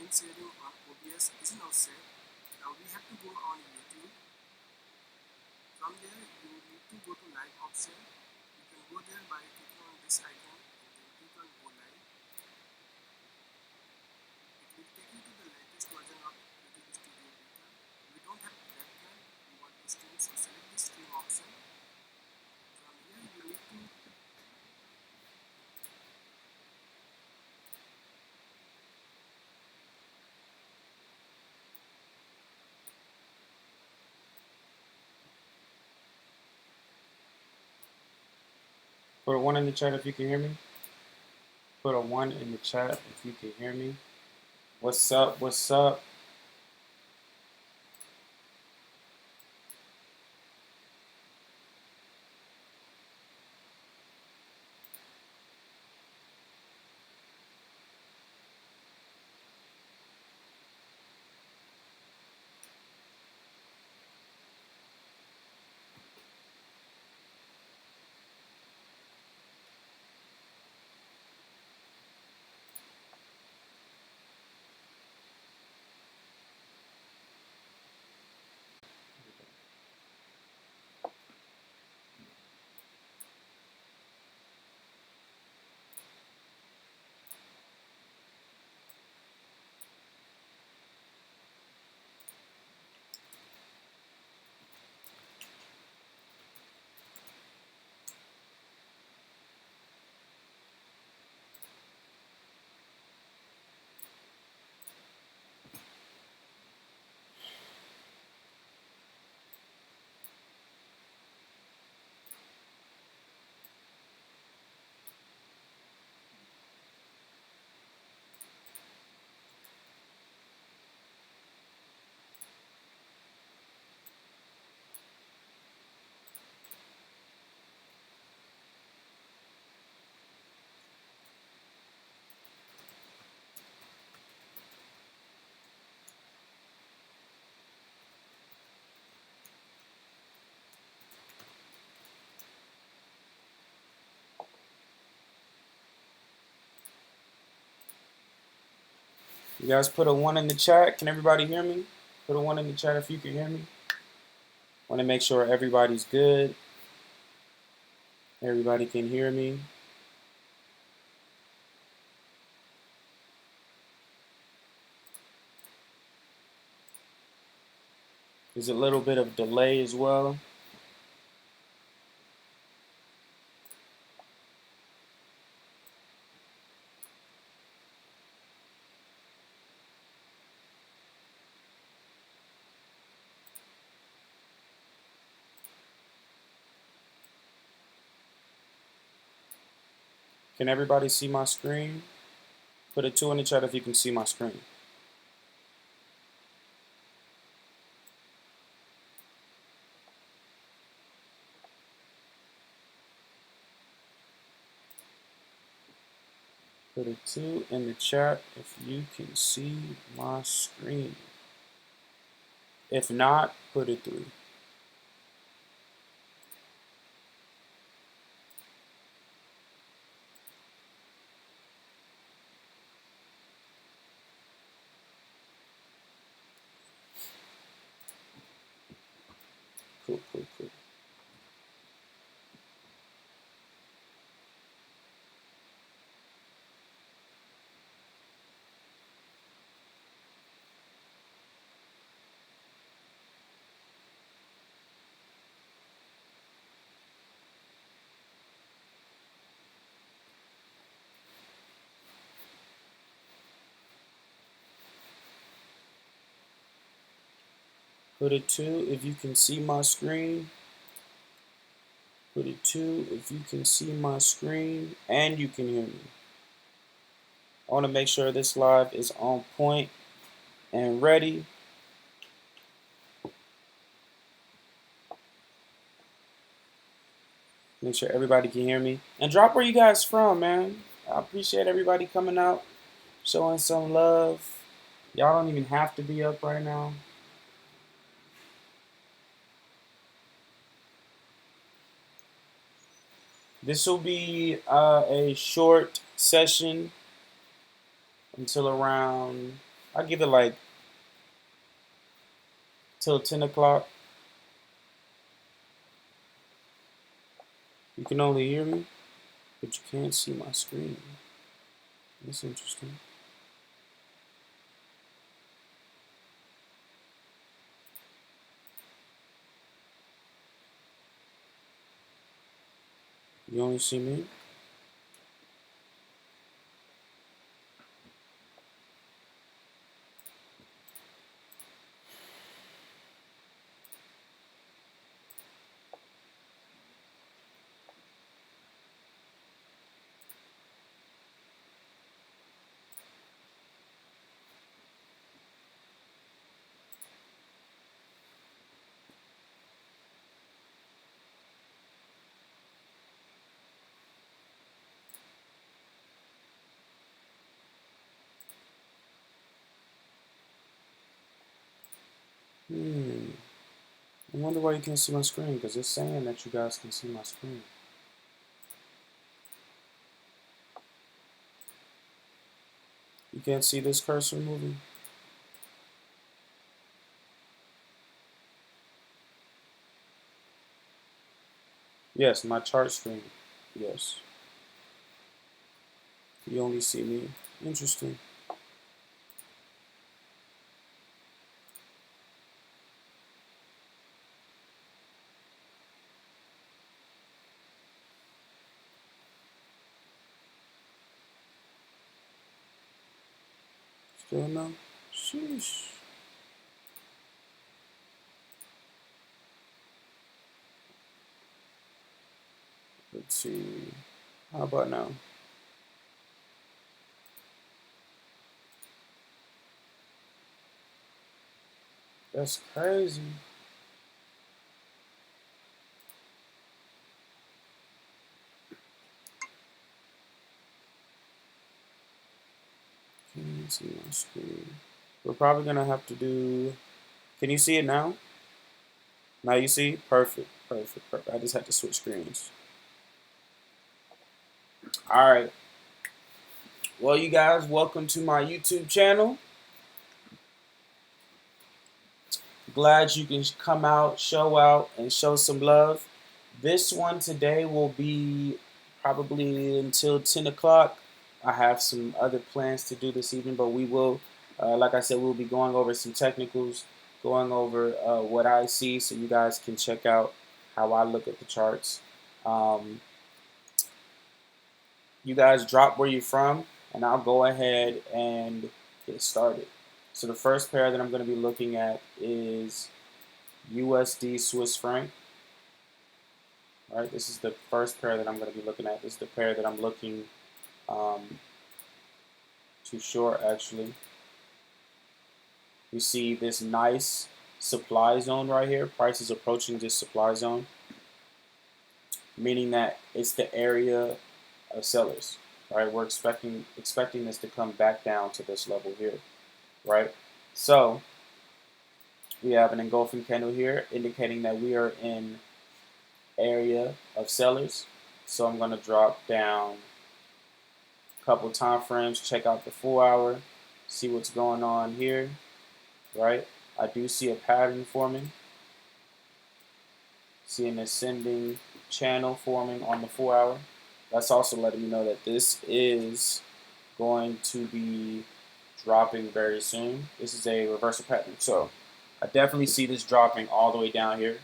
screen sharing on OBS is now set. Now we have to go on YouTube. From there you need to go to live option. You can go there by clicking on this icon and then click on go live. It will take you to the latest version of YouTube Studio Beta. We don't have webcam, we want to stream, so select the stream option. From here you need to Put a 1 in the chat if you can hear me. Put a 1 in the chat if you can hear me. What's up? What's up? You guys put a 1 in the chat. Can everybody hear me? Put a 1 in the chat if you can hear me. Want to make sure everybody's good. Everybody can hear me. There's a little bit of delay as well. Can everybody see my screen? Put a 2 in the chat if you can see my screen. Put a 2 in the chat if you can see my screen. If not, put a 3. Cool, cool, cool. Put a 2 if you can see my screen. Put a 2 if you can see my screen and you can hear me. I want to make sure this live is on point and ready. Make sure everybody can hear me. And drop where you guys from, man. I appreciate everybody coming out, showing some love. Y'all don't even have to be up right now. This will be a short session until around I'll give it like till 10 o'clock. You can only hear me, but you can't see my screen. That's interesting. You only see me? I wonder why you can't see my screen, because it's saying that you guys can see my screen. You can't see this cursor moving? Yes, my chart screen. Yes. You only see me. Interesting. Still no? Sheesh. Let's see. How about now? That's crazy. Can't even see my screen. We're probably gonna have to do. Can you see it now? Now you see? Perfect. Perfect. Perfect. I just had to switch screens. All right. Well, you guys, welcome to my YouTube channel. Glad you can come out, and show some love. This one today will be probably until 10 o'clock. I have some other plans to do this evening, but we will, like I said, we'll be going over some technicals, going over what I see so you guys can check out how I look at the charts. Um, you guys drop where you're from, and I'll go ahead and get started. So the first pair that I'm going to be looking at is USD Swiss franc. All right, this is the first pair that I'm going to be looking at. This is the pair that I'm looking to short, actually. You see this nice supply zone right here. Price is approaching this supply zone, meaning that it's the area of sellers. All right, we're expecting this to come back down to this level here, right? So we have an engulfing candle here indicating that we are in area of sellers. So I'm going to drop down a couple time frames, check out the 4-hour, see what's going on here, right? I do see a pattern forming, see an ascending channel forming on the 4-hour. That's also letting me know that this is going to be dropping very soon. This is a reversal pattern. So I definitely see this dropping all the way down here.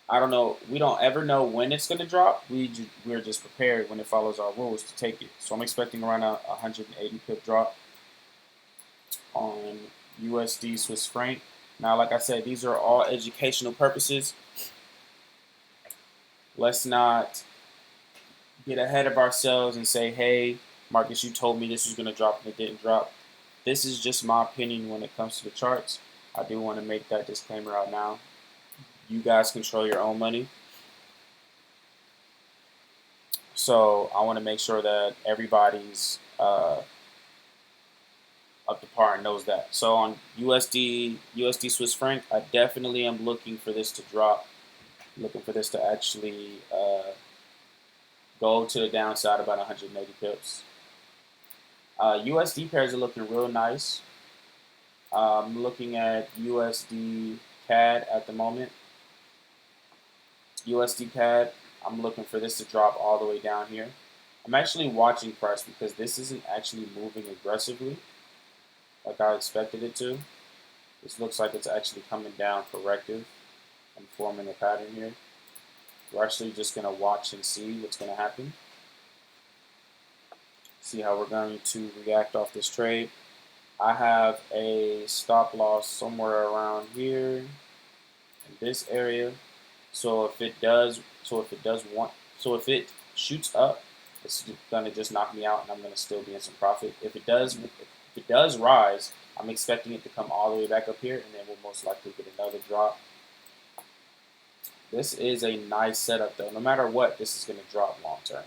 I don't know. We don't ever know when it's going to drop. We're just prepared when it follows our rules to take it. So I'm expecting around a 180 pip drop on USD Swiss franc. Now, like I said, these are all educational purposes. Let's not get ahead of ourselves and say, hey, Marcus, you told me this was going to drop and it didn't drop. This is just my opinion when it comes to the charts. I do want to make that disclaimer out now. You guys control your own money. So I want to make sure that everybody's up to par and knows that. So on USD Swiss franc, I definitely am looking for this to drop. Looking for this to actually go to the downside about 180 pips. USD pairs are looking real nice. I'm looking at USD CAD at the moment. USD CAD, I'm looking for this to drop all the way down here. I'm actually watching price because this isn't actually moving aggressively like I expected it to. This looks like it's actually coming down corrective and forming a pattern here. We're actually just going to watch and see what's going to happen. See how we're going to react off this trade. I have a stop loss somewhere around here in this area. So if it shoots up, it's gonna just knock me out, and I'm gonna still be in some profit. If it does rise, I'm expecting it to come all the way back up here, and then we'll most likely get another drop. This is a nice setup, though. No matter what, this is gonna drop long term.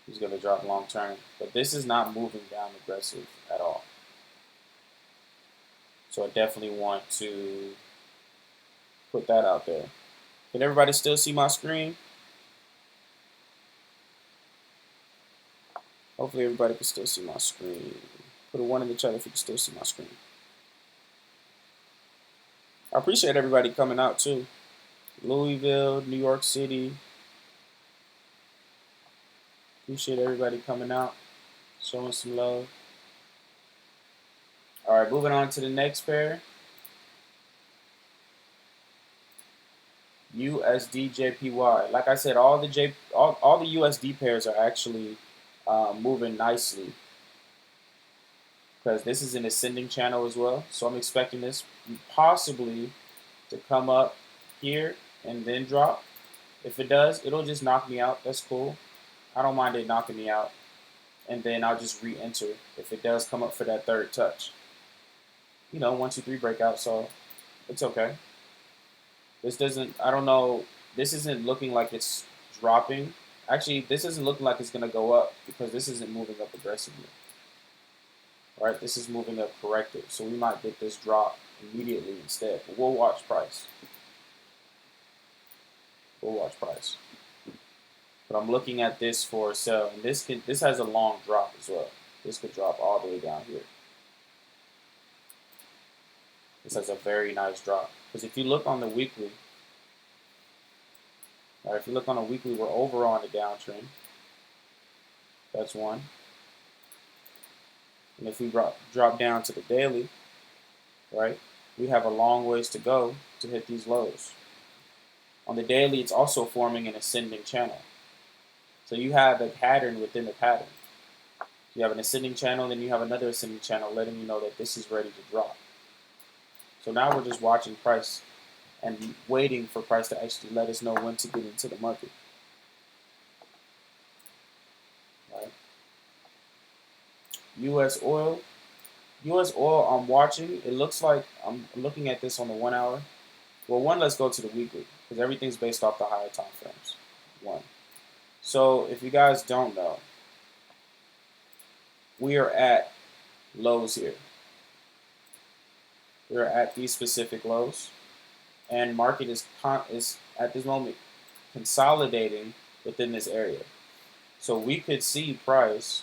It's gonna drop long term, but this is not moving down aggressive at all. So I definitely want to put that out there. Can everybody still see my screen? Hopefully everybody can still see my screen. Put a 1 in the chat if you can still see my screen. I appreciate everybody coming out too. Louisville, New York City. Appreciate everybody coming out, showing some love. All right, moving on to the next pair. USD JPY. Like I said, all the USD pairs are actually moving nicely because this is an ascending channel as well. So I'm expecting this possibly to come up here and then drop. If it does, it'll just knock me out. That's cool. I don't mind it knocking me out. And then I'll just re-enter if it does come up for that third touch. You know, 1, 2, 3 breakout, so it's okay. This doesn't, I don't know, this isn't looking like it's dropping. Actually, this isn't looking like it's going to go up because this isn't moving up aggressively. All right, this is moving up corrective. So we might get this drop immediately instead. But we'll watch price. We'll watch price. But I'm looking at this for a sell. And this has a long drop as well. This could drop all the way down here. This has a very nice drop. Because if you look on the weekly, all right, if you look on the weekly, we're over on the downtrend. That's one. And if we drop down to the daily, right, we have a long ways to go to hit these lows. On the daily, it's also forming an ascending channel. So you have a pattern within a pattern. You have an ascending channel, then you have another ascending channel letting you know that this is ready to drop. So now we're just watching price and waiting for price to actually let us know when to get into the market. Right. US oil. US oil, I'm watching. It looks like I'm looking at this on the 1 hour. Well, let's go to the weekly because everything's based off the higher time frames. 1. So if you guys don't know, we are at lows here. We're at these specific lows, and market is at this moment consolidating within this area. So we could see price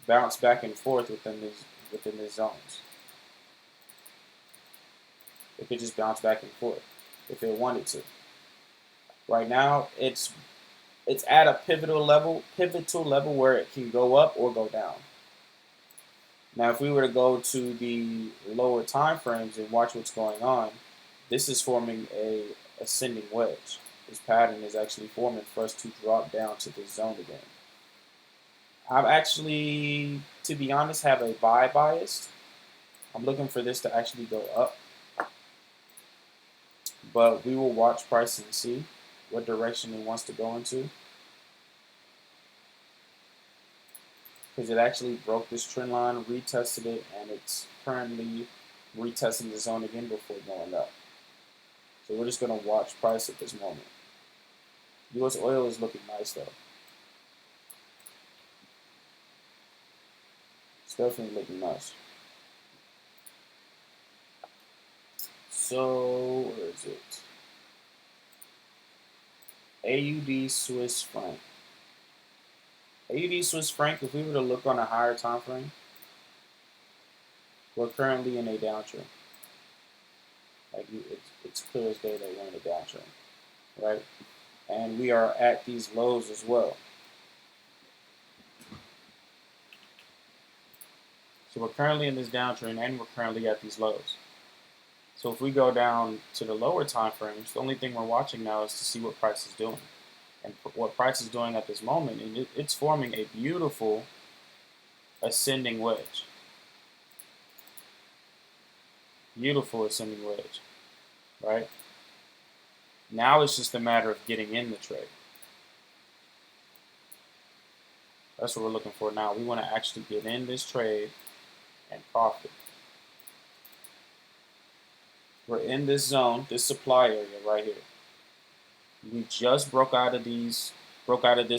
bounce back and forth within these zones. It could just bounce back and forth if it wanted to. Right now, it's at a pivotal level where it can go up or go down. Now, if we were to go to the lower time frames and watch what's going on, this is forming a ascending wedge. This pattern is actually forming for us to drop down to this zone again. I'm actually, to be honest, have a buy bias. I'm looking for this to actually go up. But we will watch price and see what direction it wants to go into. Because it actually broke this trend line, retested it, and it's currently retesting the zone again before going up. So we're just going to watch price at this moment. US oil is looking nice though. It's definitely looking nice. So, where is it? AUD Swiss franc. AUD Swiss franc, if we were to look on a higher time frame, We're currently in a downtrend. It's clear as day that we're in a downtrend, right? And we are at these lows as well. So we're currently in this downtrend and we're currently at these lows. So if we go down to the lower time frames, the only thing we're watching now is to see what price is doing. And what price is doing at this moment, and it's forming a beautiful ascending wedge. Beautiful ascending wedge, right? Now it's just a matter of getting in the trade. That's what we're looking for now. We want to actually get in this trade and profit. We're in this zone, this supply area right here. We just broke out of this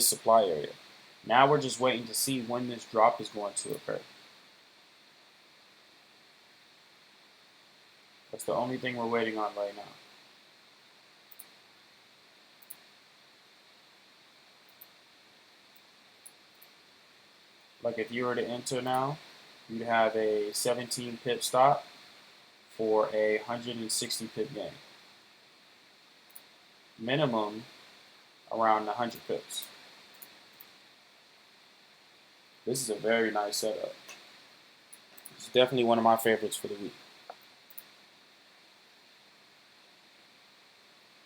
supply area. Now we're just waiting to see when this drop is going to occur. That's the only thing we're waiting on right now. Like if you were to enter now, you'd have a 17 pip stop for a 160 pip gain. Minimum around 100 pips. This is a very nice setup. It's definitely one of my favorites for the week.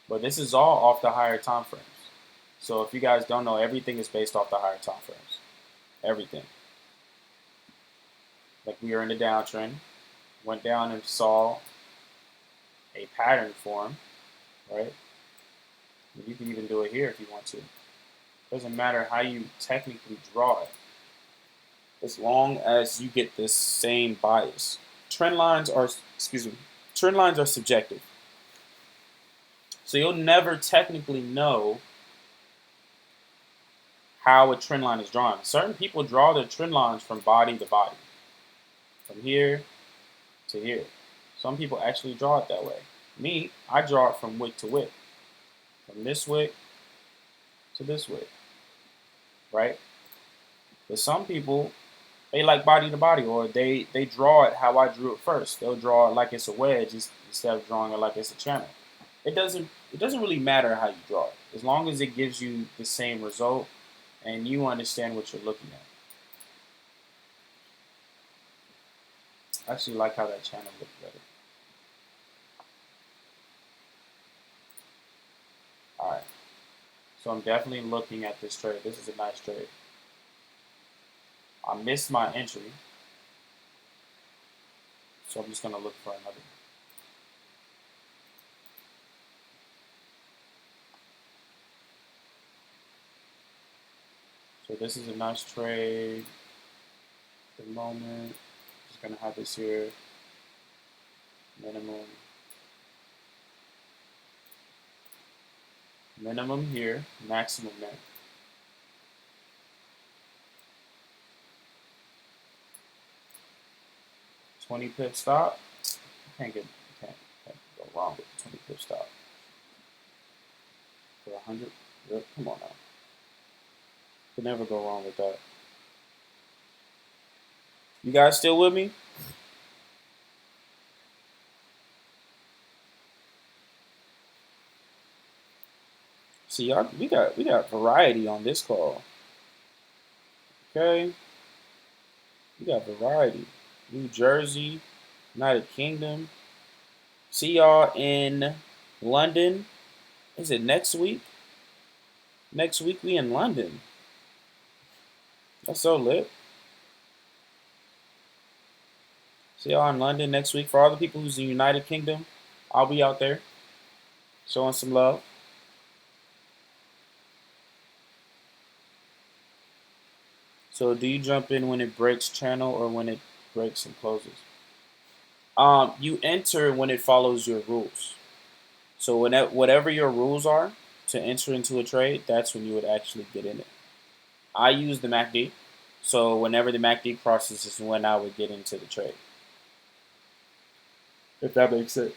But this is all off the higher time frames. So if you guys don't know, everything is based off the higher time frames. Everything. Like we are in the downtrend, went down and saw a pattern form, right? You can even do it here if you want to. Doesn't matter how you technically draw it, as long as you get this same bias. Trend lines are subjective. So you'll never technically know how a trend line is drawn. Certain people draw their trend lines from body to body, from here to here. Some people actually draw it that way. Me, I draw it from wick to wick, from this wick to this wick, right? But some people, they like body to body, or they draw it how I drew it first. They'll draw it like it's a wedge instead of drawing it like it's a channel. It doesn't really matter how you draw it, as long as it gives you the same result and you understand what you're looking at. I actually like how that channel looks better. Alright, so I'm definitely looking at this trade. This is a nice trade. I missed my entry, so I'm just going to look for another. So this is a nice trade at the moment. Just going to have this here, minimum here, maximum there. $20 pip stop. Can't go wrong with the 20 pip stop. For 100, come on now. Could never go wrong with that. You guys still with me? See, y'all, we got variety on this call. Okay, we got variety. New Jersey, United Kingdom. See y'all in London. Is it next week? Next week we in London. That's so lit. See y'all in London next week. For all the people who's in the United Kingdom, I'll be out there showing some love. So do you jump in when it breaks channel or when it breaks and closes? You enter when it follows your rules. So whatever your rules are to enter into a trade, that's when you would actually get in it. I use the MACD, so whenever the MACD crosses is when I would get into the trade. If that makes sense.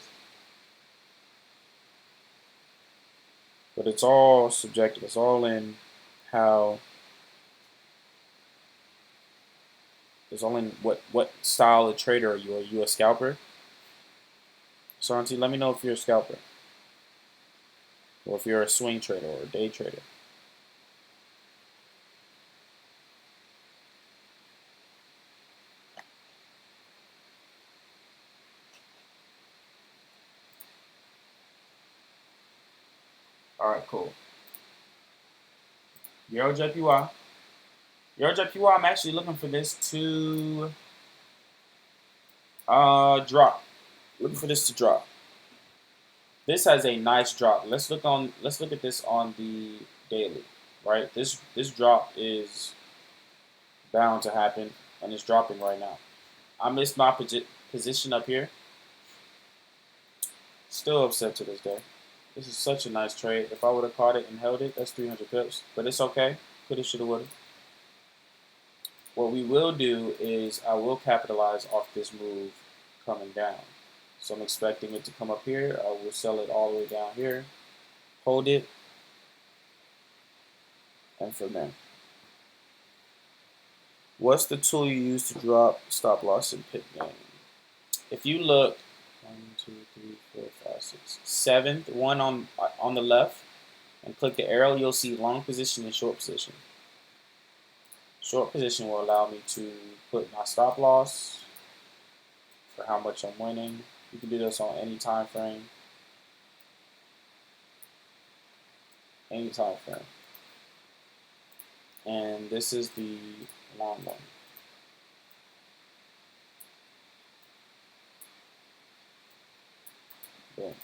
But it's all subjective. It's all in how There's only what style of trader are you? Are you a scalper? Santi, let me know if you're a scalper, or if you're a swing trader or a day trader. All right, cool. Euro JPY. Euro JPY. I'm actually looking for this to drop. Looking for this to drop. This has a nice drop. Let's look at this on the daily, right? This drop is bound to happen, and it's dropping right now. I missed my position up here. Still upset to this day. This is such a nice trade. If I would have caught it and held it, that's 300 pips. But it's okay. Coulda, shoulda, woulda. What we will do is I will capitalize off this move coming down. So I'm expecting it to come up here. I will sell it all the way down here. Hold it. And from there. What's the tool you use to drop stop loss and pit gain? If you look, 1, 2, 3, 4, 5, 6, 7th one on the left, and click the arrow, you'll see long position and short position. Short position will allow me to put my stop loss for how much I'm winning. You can do this on any time frame. Any time frame. And this is the long one. Boom.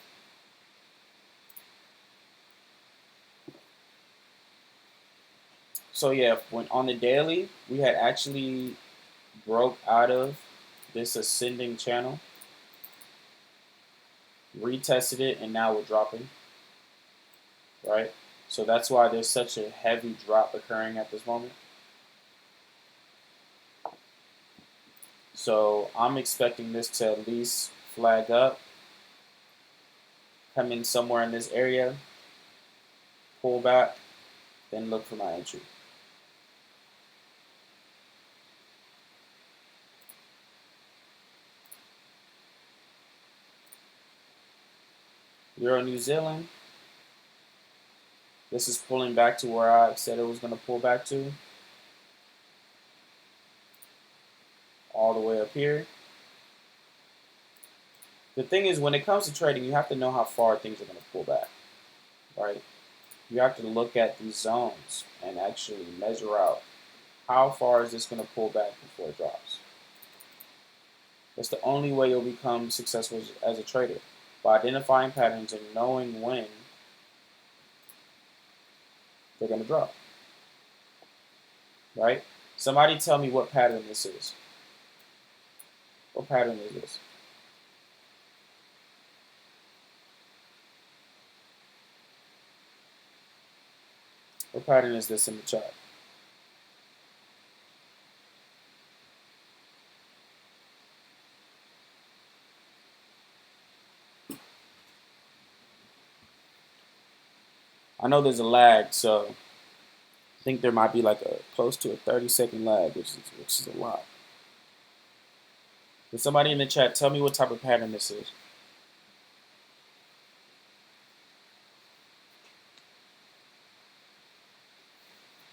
So yeah, when on the daily, we had actually broke out of this ascending channel, retested it, and now we're dropping, right? So that's why there's such a heavy drop occurring at this moment. So I'm expecting this to at least flag up, come in somewhere in this area, pull back, then look for my entry. Euro New Zealand. This is pulling back to where I said it was going to pull back to. All the way up here. The thing is, when it comes to trading, you have to know how far things are going to pull back, right? You have to look at these zones and actually measure out how far is this going to pull back before it drops. That's the only way you'll become successful as a trader, by identifying patterns and knowing when they're going to drop, right? Somebody tell me what pattern this is. What pattern is this? What pattern is this in the chart? I know there's a lag, so I think there might be like a close to a 30-second lag, which is a lot. Can somebody in the chat tell me what type of pattern this is?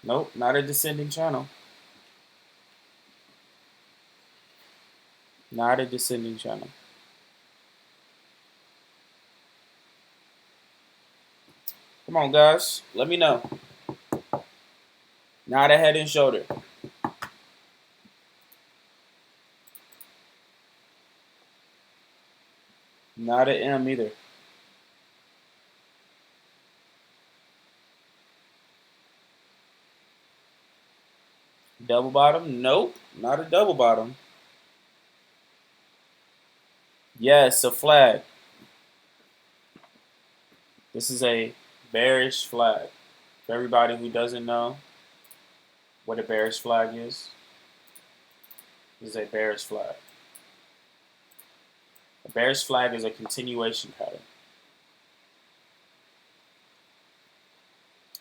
Nope, not a descending channel. Not a descending channel. Come on, guys. Let me know. Not a head and shoulder. Not an M either. Double bottom? Nope, not a double bottom. Yes, a flag. This is a bearish flag. For everybody who doesn't know what a bearish flag is, this is a bearish flag. A bearish flag is a continuation pattern.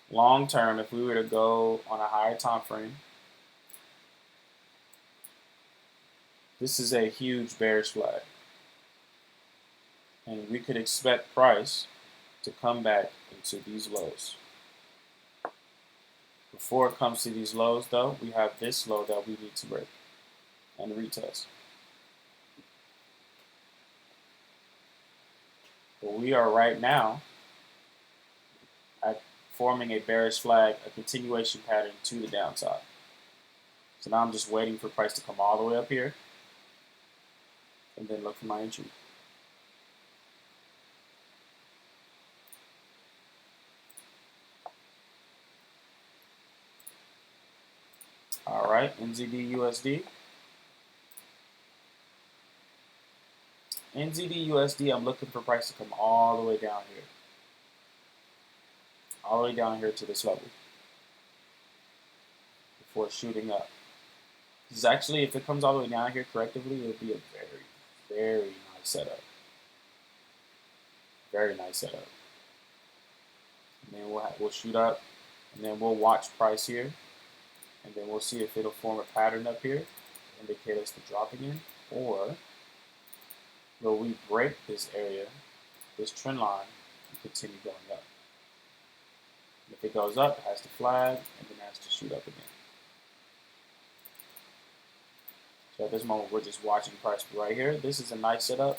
Long term, if we were to go on a higher time frame, this is a huge bearish flag. And we could expect price to come back into these lows. Before it comes to these lows, though, we have this low that we need to break and retest. But we are right now at forming a bearish flag, a continuation pattern to the downside. So now I'm just waiting for price to come all the way up here and then look for my entry. All right, NZD USD. NZD USD, I'm looking for price to come all the way down here. All the way down here to this level before shooting up. This is actually, if it comes all the way down here correctively, it would be a very, very nice setup. Very nice setup. And then we'll shoot up, and then we'll watch price here, and then we'll see if it'll form a pattern up here to indicate us to drop again, or will we break this area, this trend line, and continue going up. And if it goes up, it has to flag, and then it has to shoot up again. So at this moment, we're just watching price right here. This is a nice setup,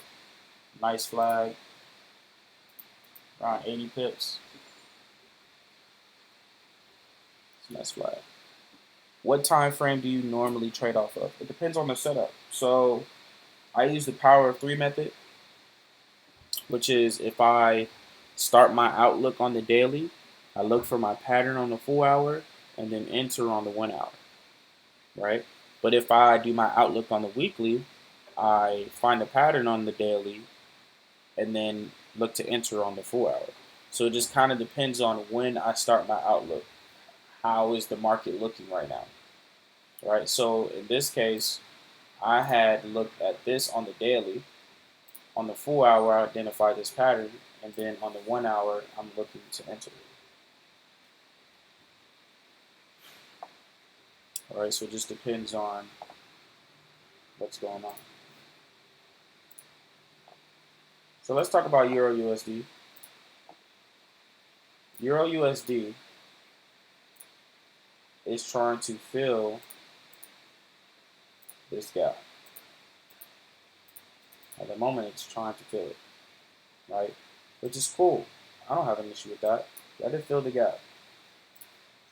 nice flag, around 80 pips. It's a nice flag. What time frame do you normally trade off of? It depends on the setup. So I use the power of 3 method, which is if I start my outlook on the daily, I look for my pattern on the 4 hour and then enter on the 1 hour, right? But if I do my outlook on the weekly, I find a pattern on the daily and then look to enter on the 4 hour. So it just kind of depends on when I start my outlook. How is the market looking right now? Right, so in this case, I had looked at this on the daily. On the 4 hour, I identified this pattern, and then on the 1 hour, I'm looking to enter. All right, so it just depends on what's going on. So let's talk about Euro USD. Euro USD is trying to fill this gap. At the moment, it's trying to fill it, right? Which is cool. I don't have an issue with that. Let it fill the gap.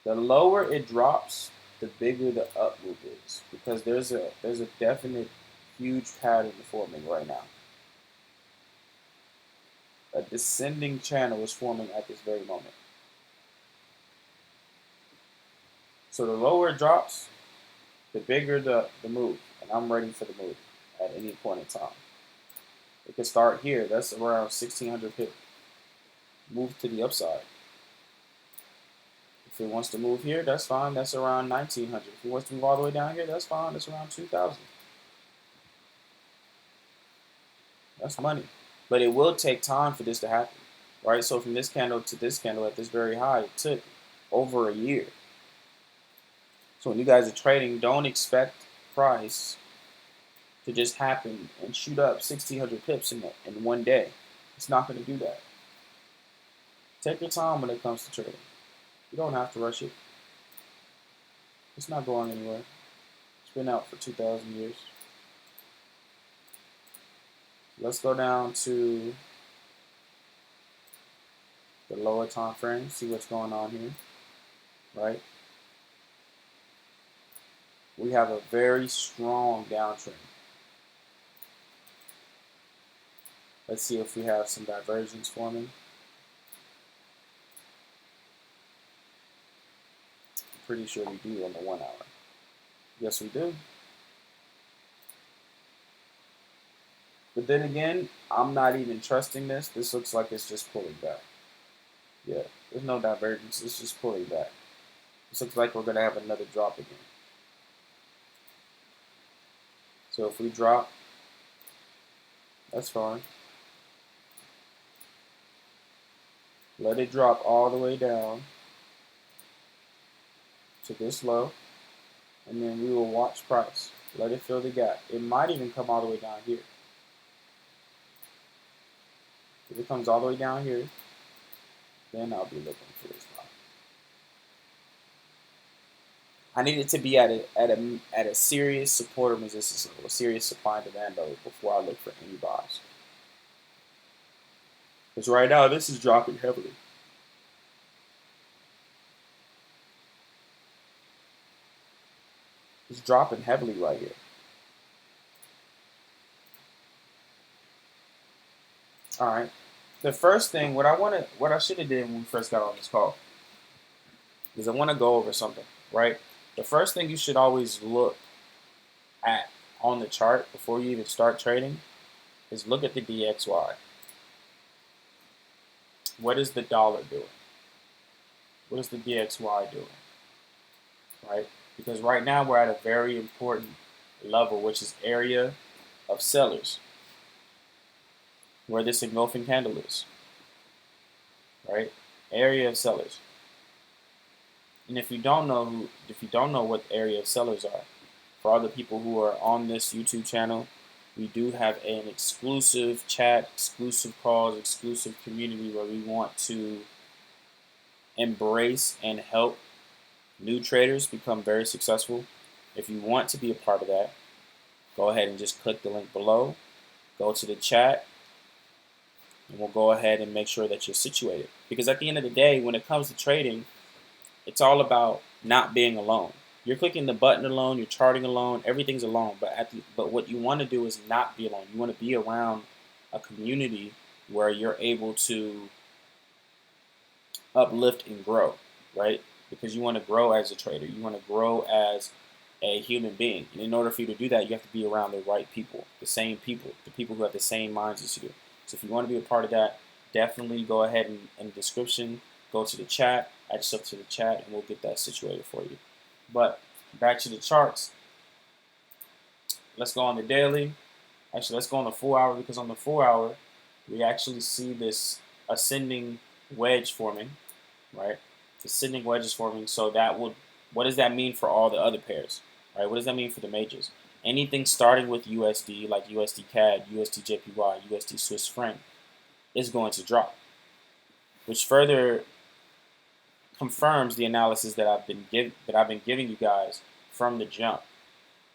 The lower it drops, the bigger the up move is, because there's a definite huge pattern forming right now. A descending channel is forming at this very moment. So the lower it drops, the bigger the move, and I'm ready for the move at any point in time. It can start here. That's around 1,600 pip. Move to the upside. If it wants to move here, that's fine. That's around 1,900. If it wants to move all the way down here, that's fine. That's around 2,000. That's money. But it will take time for this to happen, right? So from this candle to this candle at this very high, it took over a year. So when you guys are trading, don't expect price to just happen and shoot up 1,600 pips in one day. It's not going to do that. Take your time when it comes to trading. You don't have to rush it. It's not going anywhere. It's been out for 2,000 years. Let's go down to the lower time frame, see what's going on here, right? We have a very strong downtrend. Let's see if we have some divergence forming. I'm pretty sure we do on the 1 hour. Yes, we do. But then again, I'm not even trusting this. This looks like it's just pulling back. Yeah, there's no divergence. It's just pulling back. This looks like we're going to have another drop again. So if we drop, that's fine. Let it drop all the way down to this low, and then we will watch price. Let it fill the gap. It might even come all the way down here. If it comes all the way down here, then I'll be looking for this line. I need it to be at a serious support or resistance level, a serious supply and demand level before I look for any buys. Because right now this is dropping heavily. It's dropping heavily right here. All right. The first thing, what I should have did when we first got on this call, is I want to go over something, right? The first thing you should always look at on the chart before you even start trading is look at the DXY. What is the dollar doing? What is the DXY doing? Right? Because right now we're at a very important level, which is area of sellers, where this engulfing candle is. Right? Area of sellers. And if you don't know what area of sellers are, for all the people who are on this YouTube channel, we do have an exclusive chat, exclusive calls, exclusive community where we want to embrace and help new traders become very successful. If you want to be a part of that, go ahead and just click the link below, go to the chat, and we'll go ahead and make sure that you're situated. Because at the end of the day, when it comes to trading, it's all about not being alone. You're clicking the button alone, you're charting alone, everything's alone. But what you want to do is not be alone. You want to be around a community where you're able to uplift and grow, right? Because you want to grow as a trader. You want to grow as a human being. And in order for you to do that, you have to be around the right people, the same people, the people who have the same minds as you. So if you want to be a part of that, definitely go ahead and in the description, go to the chat, add yourself to the chat, and we'll get that situated for you. But back to the charts. Let's go on the daily. Actually, let's go on the 4-hour, because on the 4-hour, we actually see this ascending wedge forming, right? Ascending wedge is forming. So what does that mean for all the other pairs, right? What does that mean for the majors? Anything starting with USD, like USD CAD, USD JPY, USD Swiss franc, is going to drop, which further confirms the analysis that I've been giving you guys from the jump,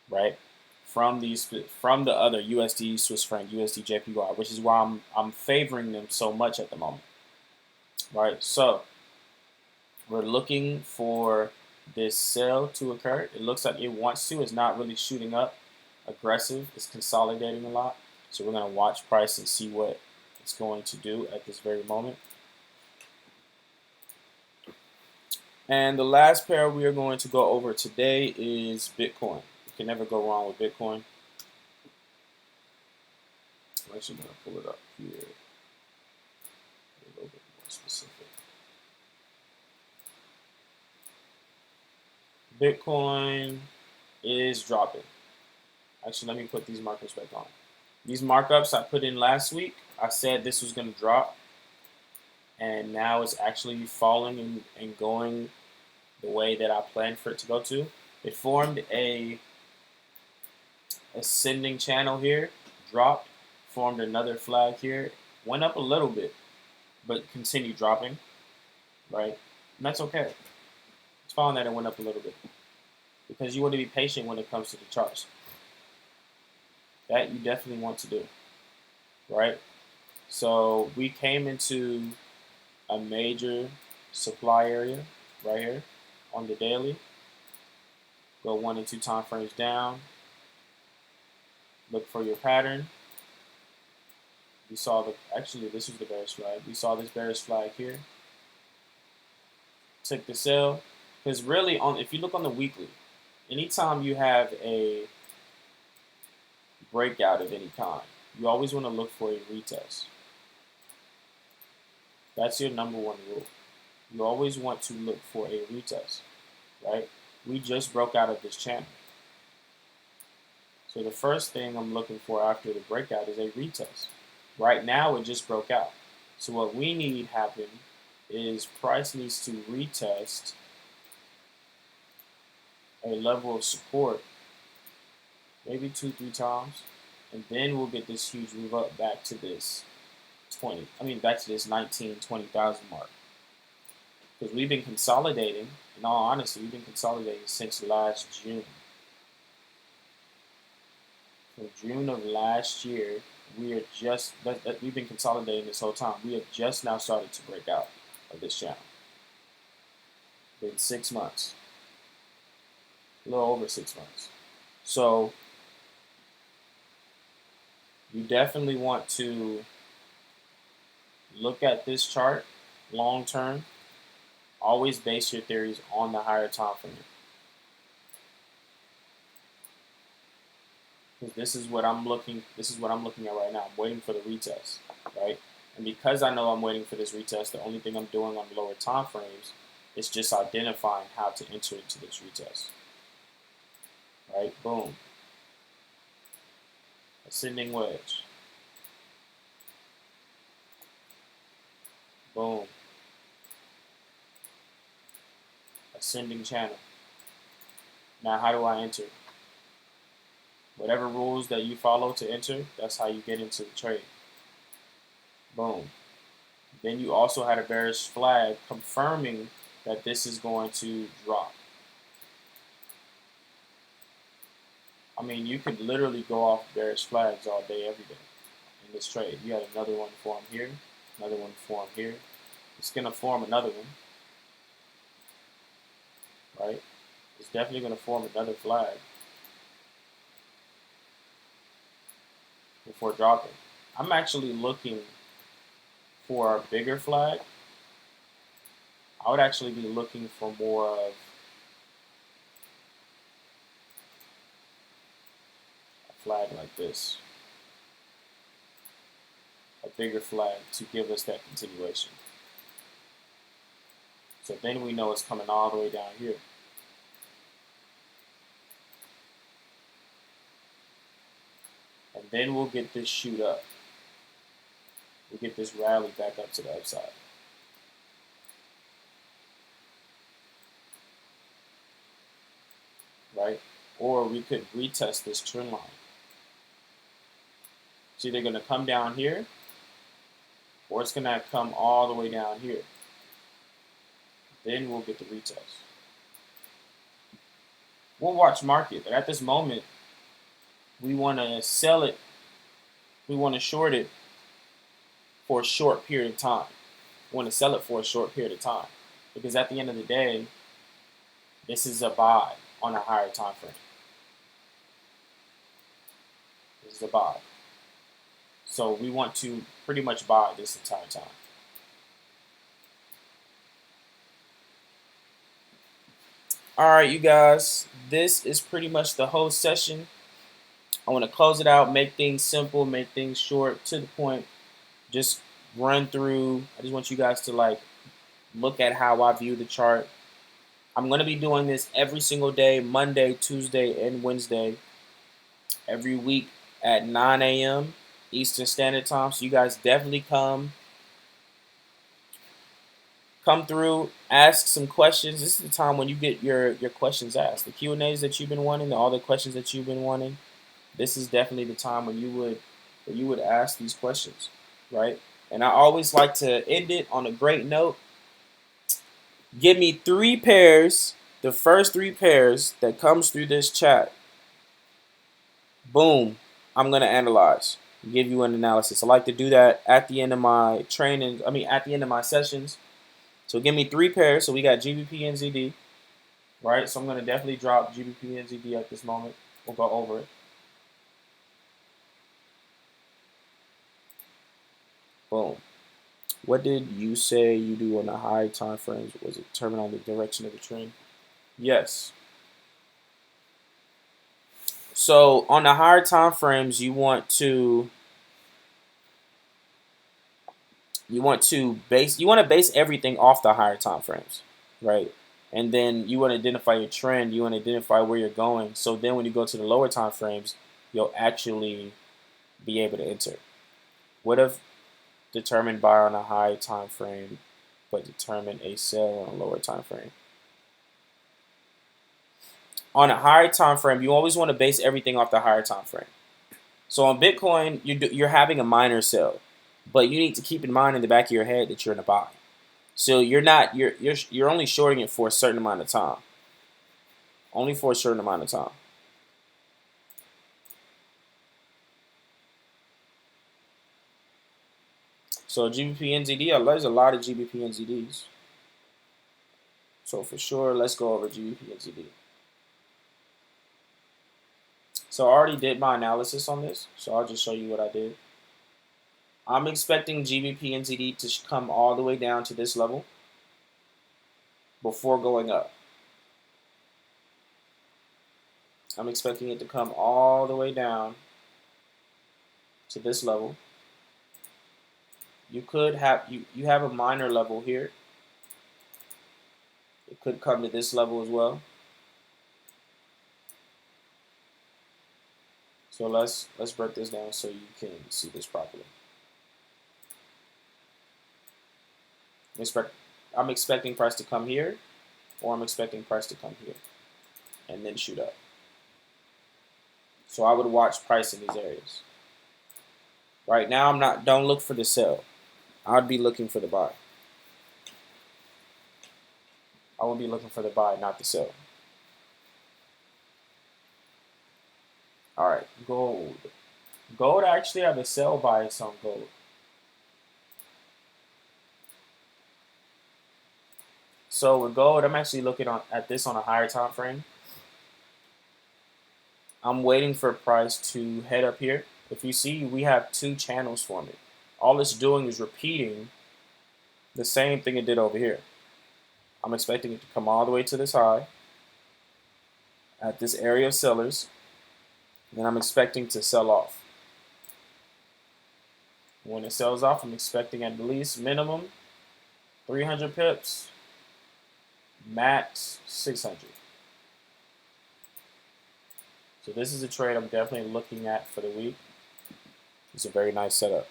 right? From the other USD Swiss franc, USD JPY, which is why I'm favoring them so much at the moment, right? So we're looking for this sell to occur. It looks like it wants to. It's not really shooting up aggressive. It's consolidating a lot. So we're going to watch price and see what it's going to do at this very moment. And the last pair we are going to go over today is Bitcoin. You can never go wrong with Bitcoin. I'm actually going to pull it up here. A little bit more specific. Bitcoin is dropping. Actually, let me put these markers back on. These markups I put in last week, I said this was going to drop. And now it's actually falling and going the way that I planned for it to go to. It formed a ascending channel here, dropped, formed another flag here, went up a little bit, but continued dropping, right? And that's okay. It's fine that it went up a little bit, because you want to be patient when it comes to the charts. That you definitely want to do, right? So we came into a major supply area right here on the daily. Go 1 and 2 time frames down. Look for your pattern. We saw actually this was the bearish flag. We saw this bearish flag here. Took the sell, because really if you look on the weekly, anytime you have a breakout of any kind, you always want to look for a retest. That's your number one rule. You always want to look for a retest, right? We just broke out of this channel. So the first thing I'm looking for after the breakout is a retest. Right now, it just broke out. So what we need happen is price needs to retest a level of support maybe 2-3 times, and then we'll get this huge move up back to this back to this 19-20,000 mark. Because we've been consolidating, in all honesty, we've been consolidating since last June. So June of last year, we've been consolidating this whole time. We have just now started to break out of this channel. Been 6 months, a little over 6 months. So you definitely want to look at this chart long term. Always base your theories on the higher time frame. Because this is what I'm looking at right now. I'm waiting for the retest, right? And because I know I'm waiting for this retest, the only thing I'm doing on the lower time frames is just identifying how to enter into this retest. Right? Boom. Ascending wedge. Boom. Ascending channel. Now how do I enter? Whatever rules that you follow to enter, that's how you get into the trade. Boom. Then you also had a bearish flag confirming that this is going to drop. I mean, you could literally go off bearish flags all day, every day in this trade. You had another one form here, another one form here. It's going to form another one, right? It's definitely going to form another flag before dropping. I'm actually looking for a bigger flag. I would actually be looking for more of a flag like this. A bigger flag to give us that continuation. So then we know it's coming all the way down here. And then we'll get this shoot up. We'll get this rally back up to the upside. Right? Or we could retest this trend line. It's either going to come down here, or it's going to come all the way down here. Then we'll get the retest. We'll watch market, but at this moment, we want to sell it. We want to short it for a short period of time. We want to sell it for a short period of time. Because at the end of the day, this is a buy on a higher time frame. This is a buy. So we want to pretty much buy this entire time. All right, you guys, this is pretty much the whole session. I want to close it out, make things simple, make things short, to the point. Just run through. I just want you guys to look at how I view the chart. I'm going to be doing this every single day, Monday, Tuesday, and Wednesday, every week at 9 a.m. Eastern Standard Time. So you guys definitely come through, ask some questions. This is the time when you get your questions asked. The Q&As that you've been wanting, all the questions that you've been wanting. This is definitely the time when you would ask these questions, right? And I always like to end it on a great note. Give me 3 pairs, the first 3 pairs that comes through this chat. Boom, I'm gonna analyze, give you an analysis. I like to do that at the end of my training. At the end of my sessions. So give me 3 pairs. So we got GBP and ZD, right? So I'm gonna definitely drop GBP and ZD at this moment. We'll go over it. Boom. What did you say you do on the high time frames? Was it determine on the direction of the trend? Yes. So on the higher time frames, you want to base everything off the higher time frames, right? And then you want to identify your trend. You want to identify where you're going. So then when you go to the lower time frames, you'll actually be able to enter. What if determine buy on a high time frame, but determine a sell on a lower time frame? on a higher time frame, you always want to base everything off the higher time frame. So on Bitcoin, you're having a minor sell, but you need to keep in mind in the back of your head that you're in a buy. So you're only shorting it for a certain amount of time. Only for a certain amount of time. So GBP NZD, there's a lot of GBP NZDs. So for sure, let's go over GBP NZD. So I already did my analysis on this, so I'll just show you what I did. I'm expecting GBP NZD to come all the way down to this level before going up. I'm expecting it to come all the way down to this level. You could have you have a minor level here. It could come to this level as well. So let's break this down so you can see this properly. I'm expecting price to come here, or I'm expecting price to come here, and then shoot up. So I would watch price in these areas. Right now, don't look for the sell. I'd be looking for the buy. I would be looking for the buy, not the sell. All right, gold. Gold, I actually have a sell bias on gold. So with gold, I'm actually looking at this on a higher time frame. I'm waiting for price to head up here. If you see, we have two channels forming. All it's doing is repeating the same thing it did over here. I'm expecting it to come all the way to this high at this area of sellers. Then I'm expecting to sell off. When it sells off, I'm expecting at least minimum 300 pips, max 600. So this is a trade I'm definitely looking at for the week. It's a very nice setup.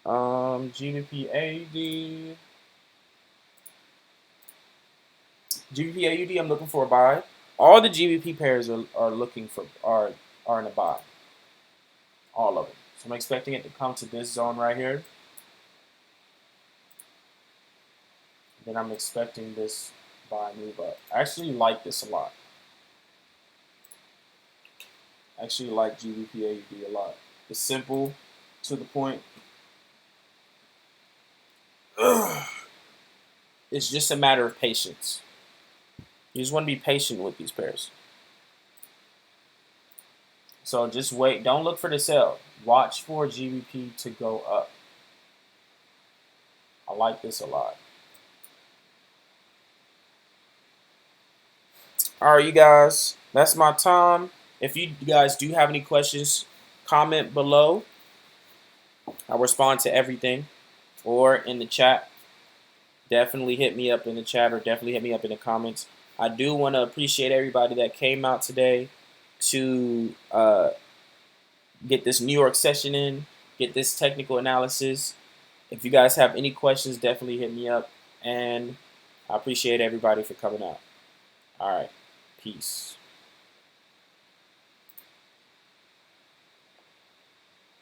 GBP AUD. GBP AUD, I'm looking for a buy. All the GBP pairs are looking for are in a buy. All of them. So I'm expecting it to come to this zone right here. Then I'm expecting this buy move up. I actually like this a lot. I actually like GBP AUD a lot. It's simple, to the point. It's just a matter of patience. You just want to be patient with these pairs. So just wait. Don't look for the sell. Watch for GBP to go up. I like this a lot. All right, you guys. That's my time. If you guys do have any questions, comment below. I'll respond to everything. Or in the chat. Definitely hit me up in the chat, or definitely hit me up in the comments. I do want to appreciate everybody that came out today to get this New York session in, get this technical analysis. If you guys have any questions, definitely hit me up. And I appreciate everybody for coming out. All right. Peace.